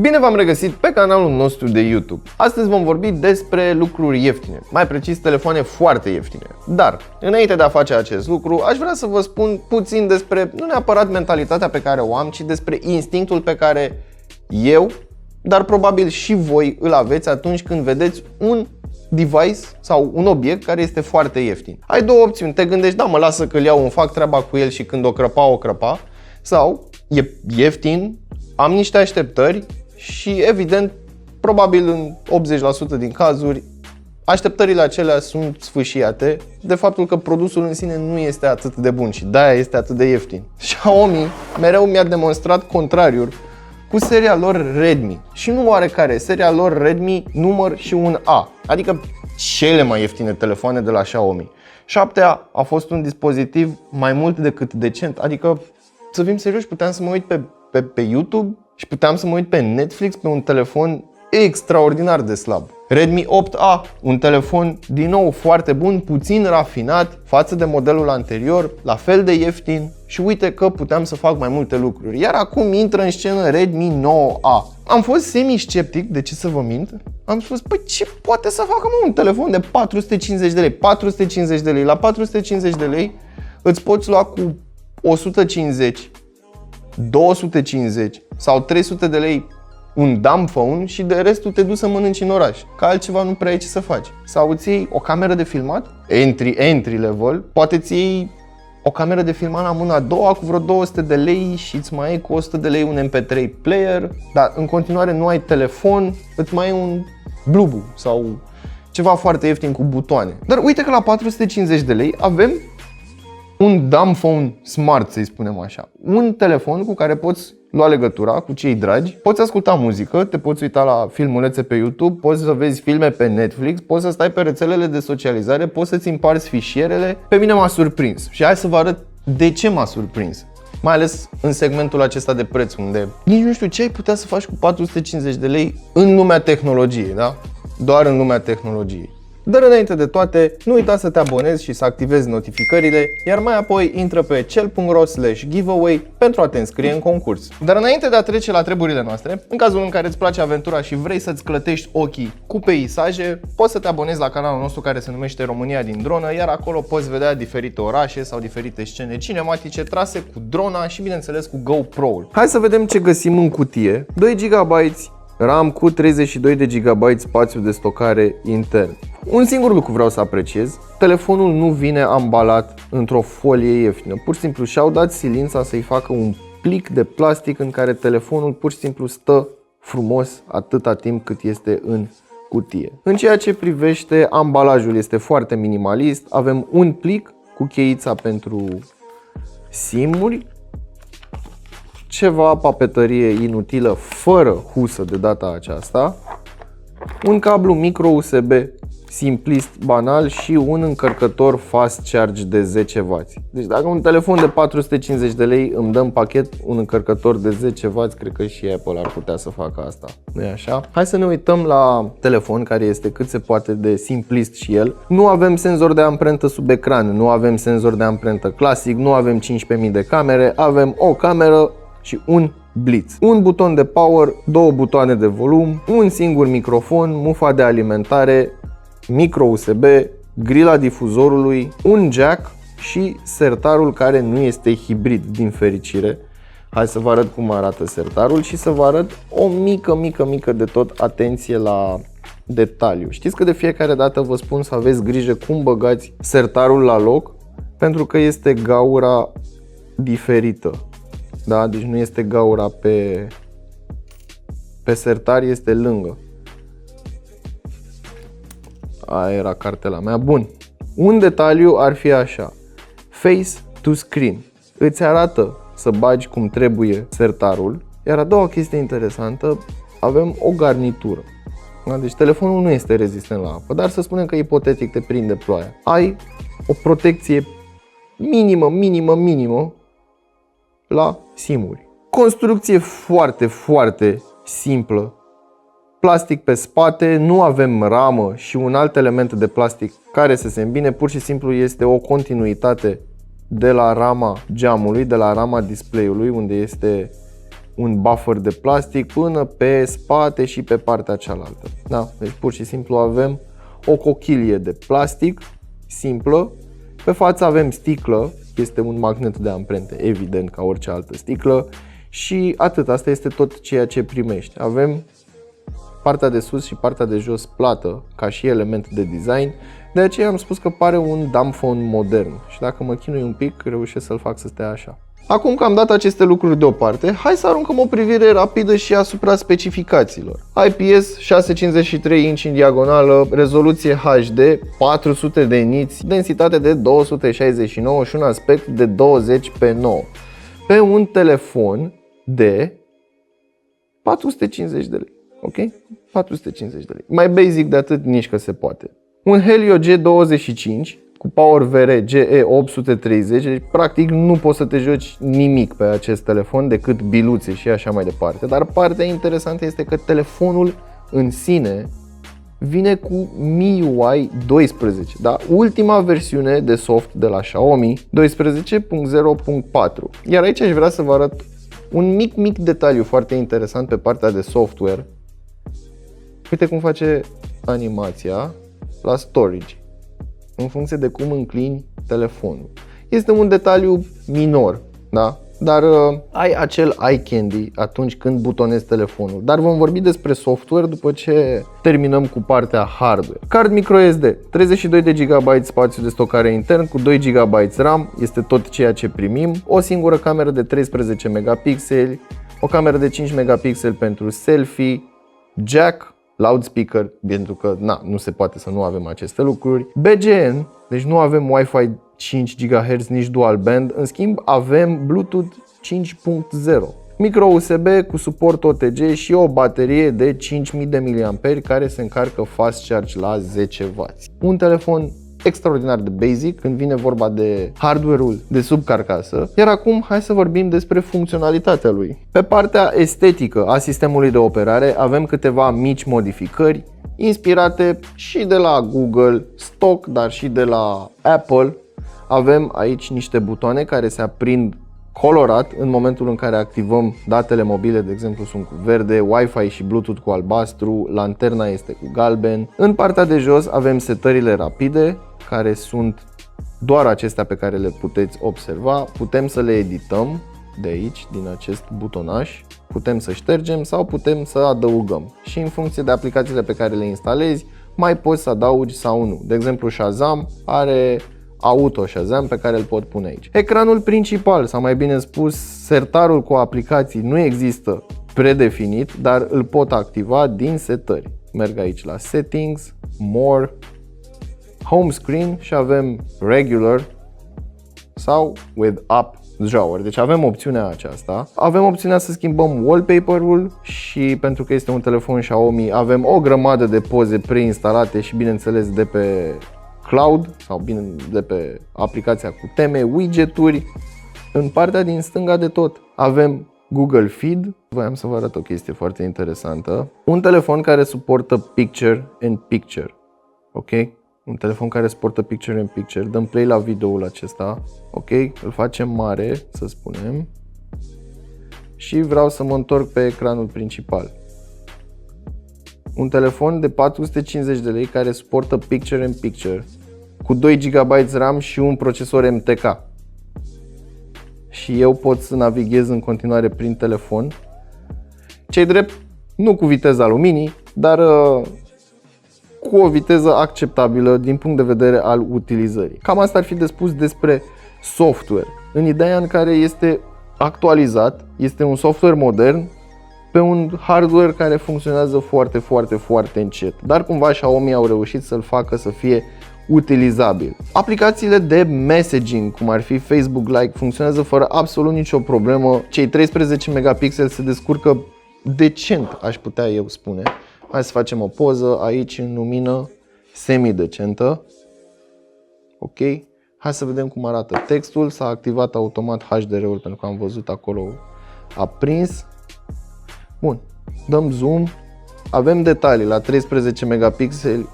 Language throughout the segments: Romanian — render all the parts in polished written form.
Bine v-am regăsit pe canalul nostru de YouTube. Astăzi vom vorbi despre lucruri ieftine, mai precis telefoane foarte ieftine. Dar, înainte de a face acest lucru, aș vrea să vă spun puțin despre, nu neapărat mentalitatea pe care o am, ci despre instinctul pe care eu, dar probabil și voi îl aveți atunci când vedeți un device sau un obiect care este foarte ieftin. Ai două opțiuni, te gândești, da, mă lasă că îl iau, îmi fac treaba cu el și când o crăpa, sau e ieftin, am niște așteptări și evident, probabil în 80% din cazuri, așteptările acelea sunt sfâșiate de faptul că produsul în sine nu este atât de bun și de-aia este atât de ieftin. Xiaomi mereu mi-a demonstrat contrariul cu seria lor Redmi și nu oarecare, seria lor Redmi număr și un A, adică cele mai ieftine telefoane de la Xiaomi. 7A a fost un dispozitiv mai mult decât decent, adică să fim serioși, puteam să mă uit pe YouTube și puteam să mă uit pe Netflix pe un telefon extraordinar de slab. Redmi 8A, un telefon din nou foarte bun, puțin rafinat față de modelul anterior, la fel de ieftin și uite că puteam să fac mai multe lucruri. Iar acum intră în scenă Redmi 9A. Am fost semi-sceptic, de ce să vă mint? Am spus, păi ce poate să facă un telefon de 450 de lei? 450 de lei, la 450 de lei îți poți lua cu 150, 250 sau 300 de lei un dumb phone și de restul te duci să mănânci în oraș. Că altceva nu prea ai ce să faci. Sau îți iei o cameră de filmat, entry level, poate ți iei o cameră de filmat la mâna a doua cu vreo 200 de lei și îți mai iei cu 100 de lei un MP3 player, dar în continuare nu ai telefon, îți mai iei un Bluetooth sau ceva foarte ieftin cu butoane. Dar uite că la 450 de lei avem un dumb phone smart, să-i spunem așa. Un telefon cu care poți lua legătura cu cei dragi, poți asculta muzică, te poți uita la filmulețe pe YouTube, poți să vezi filme pe Netflix, poți să stai pe rețelele de socializare, poți să-ți împarți fișierele. Pe mine m-a surprins și hai să vă arăt de ce m-a surprins. Mai ales în segmentul acesta de preț, unde nici nu știu ce ai putea să faci cu 450 de lei în lumea tehnologiei, da? Doar în lumea tehnologiei. Dar înainte de toate, nu uita să te abonezi și să activezi notificările, iar mai apoi intră pe cel.ro/giveaway pentru a te înscrie în concurs. Dar înainte de a trece la treburile noastre, în cazul în care îți place aventura și vrei să-ți clătești ochii cu peisaje, poți să te abonezi la canalul nostru care se numește România din dronă, iar acolo poți vedea diferite orașe sau diferite scene cinematice trase cu drona și bineînțeles cu GoPro-ul. Hai să vedem ce găsim în cutie. 2 GB RAM cu 32 de GB spațiu de stocare intern. Un singur lucru vreau să apreciez, telefonul nu vine ambalat într-o folie ieftină, pur și simplu și-au dat silința să-i facă un plic de plastic în care telefonul pur și simplu stă frumos atâta timp cât este în cutie. În ceea ce privește ambalajul, este foarte minimalist, avem un plic cu cheița pentru SIM-uri, ceva papetărie inutilă fără husă de data aceasta, un cablu micro USB simplist banal și un încărcător fast charge de 10W. Deci dacă un telefon de 450 de lei îmi dă în pachet un încărcător de 10W, cred că și Apple ar putea să facă asta. Nu-i așa? Hai să ne uităm la telefon, care este cât se poate de simplist și el. Nu avem senzor de amprentă sub ecran, nu avem senzor de amprentă clasic, nu avem 15.000 de camere, avem o cameră și un blitz. Un buton de power, două butoane de volum, un singur microfon, mufa de alimentare, micro USB, grila difuzorului, un jack și sertarul care nu este hibrid, din fericire. Hai să vă arăt cum arată sertarul și să vă arăt o mică de tot atenție la detaliu. Știți că de fiecare dată vă spun să aveți grijă cum băgați sertarul la loc, pentru că este gaura diferită. Da? Deci nu este gaura pe sertar, este lângă. Aia era cartela mea. Bun. Un detaliu ar fi așa. Face to screen. Îți arată să bagi cum trebuie sertarul. Iar a doua chestie interesantă, avem o garnitură. Da? Deci telefonul nu este rezistent la apă, dar să spunem că ipotetic te prinde ploaia. Ai o protecție minimă la SIM-uri. Construcție foarte simplă. Plastic pe spate, nu avem ramă și un alt element de plastic care să se îmbine, pur și simplu este o continuitate de la rama geamului, de la rama display-ului, unde este un buffer de plastic până pe spate și pe partea cealaltă. Da? Deci pur și simplu avem o cochilie de plastic simplă, pe față avem sticlă, este un magnet de amprente, evident ca orice altă sticlă, și atât, asta este tot ceea ce primești. Avem partea de sus și partea de jos plată ca și element de design, de aceea am spus că pare un dumb phone modern și dacă mă chinui un pic, reușesc să-l fac să stea așa. Acum că am dat aceste lucruri deoparte, hai să aruncăm o privire rapidă și asupra specificațiilor. IPS 653 inch în diagonală, rezoluție HD, 400 de niți, densitate de 269 și un aspect de 20:9. Pe un telefon de 450 de lei. Ok? 450 de lei. Mai basic de atât nici că se poate. Un Helio G25 cu PowerVR GE830, deci practic nu poți să te joci nimic pe acest telefon decât biluțe și așa mai departe. Dar partea interesantă este că telefonul în sine vine cu MIUI 12, da? Ultima versiune de soft de la Xiaomi, 12.0.4. Iar aici aș vrea să vă arăt un mic detaliu foarte interesant pe partea de software. Uite cum face animația la storage, în funcție de cum înclini telefonul. Este un detaliu minor, da? Dar ai acel eye candy atunci când butonezi telefonul. Dar vom vorbi despre software după ce terminăm cu partea hardware. Card microSD, 32 de GB spațiu de stocare intern cu 2 GB RAM, este tot ceea ce primim. O singură cameră de 13 megapixeli, o cameră de 5 megapixeli pentru selfie, jack, loudspeaker, pentru că nu se poate să nu avem aceste lucruri. BGN, deci nu avem Wi-Fi 5 GHz, nici dual band, în schimb avem Bluetooth 5.0. Micro USB cu suport OTG și o baterie de 5000 de mAh care se încarcă fast charge la 10W. Un telefon extraordinar de basic când vine vorba de hardware-ul de sub carcasă. Iar acum hai să vorbim despre funcționalitatea lui. Pe partea estetică a sistemului de operare avem câteva mici modificări inspirate și de la Google stock, dar și de la Apple. Avem aici niște butoane care se aprind colorat în momentul în care activăm datele mobile, de exemplu sunt cu verde, Wi-Fi și Bluetooth cu albastru, lanterna este cu galben. În partea de jos avem setările rapide, care sunt doar acestea pe care le puteți observa. Putem să le edităm de aici, din acest butonaș, putem să ștergem sau putem să adăugăm. Și în funcție de aplicațiile pe care le instalezi, mai poți să adaugi sau nu. De exemplu, Shazam are Auto Shazam pe care îl pot pune aici. Ecranul principal, sau mai bine spus, sertarul cu aplicații nu există predefinit, dar îl pot activa din setări. Merg aici la Settings, More, Home Screen și avem Regular sau With App Drawer. Deci avem opțiunea aceasta. Avem opțiunea să schimbăm wallpaper-ul și pentru că este un telefon Xiaomi avem o grămadă de poze preinstalate și bineînțeles de pe cloud sau bine de pe aplicația cu teme, widgeturi. În partea din stânga de tot avem Google Feed. Voiam să vă arăt o chestie foarte interesantă. Un telefon care suportă Picture in Picture. Ok? Un telefon care suportă Picture in Picture. Dăm play la videoul acesta. Ok? Îl facem mare, să spunem. Și vreau să mă întorc pe ecranul principal. Un telefon de 450 de lei care suportă Picture in Picture cu 2 GB RAM și un procesor MTK. Și eu pot să navighez în continuare prin telefon. Ce-i drept, nu cu viteza luminii, dar cu o viteză acceptabilă din punct de vedere al utilizării. Cam asta ar fi de spus despre software. În ideea în care este actualizat, este un software modern pe un hardware care funcționează foarte încet. Dar cumva Xiaomi au reușit să-l facă să fie utilizabil. Aplicațiile de messaging, cum ar fi Facebook Like, funcționează fără absolut nicio problemă. Cei 13 megapixeli se descurcă decent, aș putea eu spune. Hai să facem o poză aici în lumină semi-decentă. Ok. Hai să vedem cum arată textul. S-a activat automat HDR-ul pentru că am văzut acolo aprins. Bun, dăm zoom, avem detalii la 13 megapixeli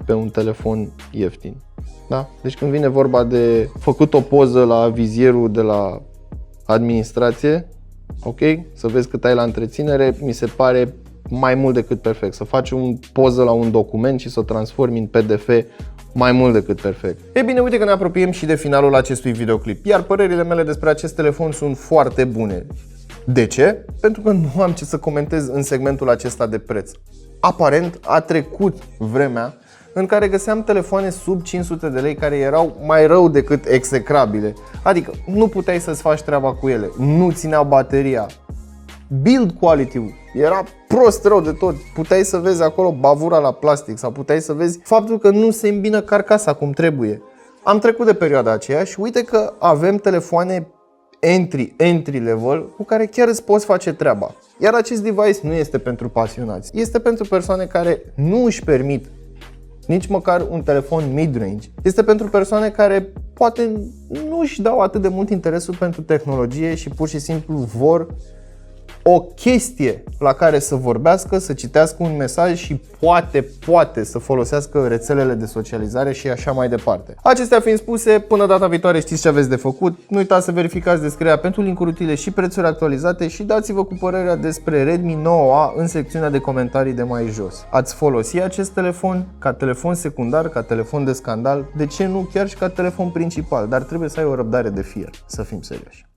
pe un telefon ieftin. Da? Deci când vine vorba de făcut o poză la vizierul de la administrație, Ok? Să vezi cât ai la întreținere, mi se pare mai mult decât perfect. Să faci o poză la un document și să o transformi în PDF, mai mult decât perfect. E bine, uite că ne apropiem și de finalul acestui videoclip, iar părerile mele despre acest telefon sunt foarte bune. De ce? Pentru că nu am ce să comentez în segmentul acesta de preț. Aparent a trecut vremea în care găseam telefoane sub 500 de lei care erau mai rău decât execrabile. Adică nu puteai să-ți faci treaba cu ele, nu țineau bateria. Build quality-ul era prost rău de tot. Puteai să vezi acolo bavura la plastic sau puteai să vezi faptul că nu se îmbină carcasa cum trebuie. Am trecut de perioada aceea și uite că avem telefoane entry level cu care chiar îți poți face treaba. Iar acest device nu este pentru pasionați. Este pentru persoane care nu își permit nici măcar un telefon mid-range. Este pentru persoane care poate nu își dau atât de mult interesul pentru tehnologie și pur și simplu vor o chestie la care să vorbească, să citească un mesaj și poate să folosească rețelele de socializare și așa mai departe. Acestea fiind spuse, până data viitoare știți ce aveți de făcut. Nu uitați să verificați descrierea pentru linkuri utile și prețuri actualizate și dați-vă cu părerea despre Redmi 9A în secțiunea de comentarii de mai jos. Ați folosi acest telefon ca telefon secundar, ca telefon de scandal, de ce nu chiar și ca telefon principal, dar trebuie să ai o răbdare de fier, să fim serioși.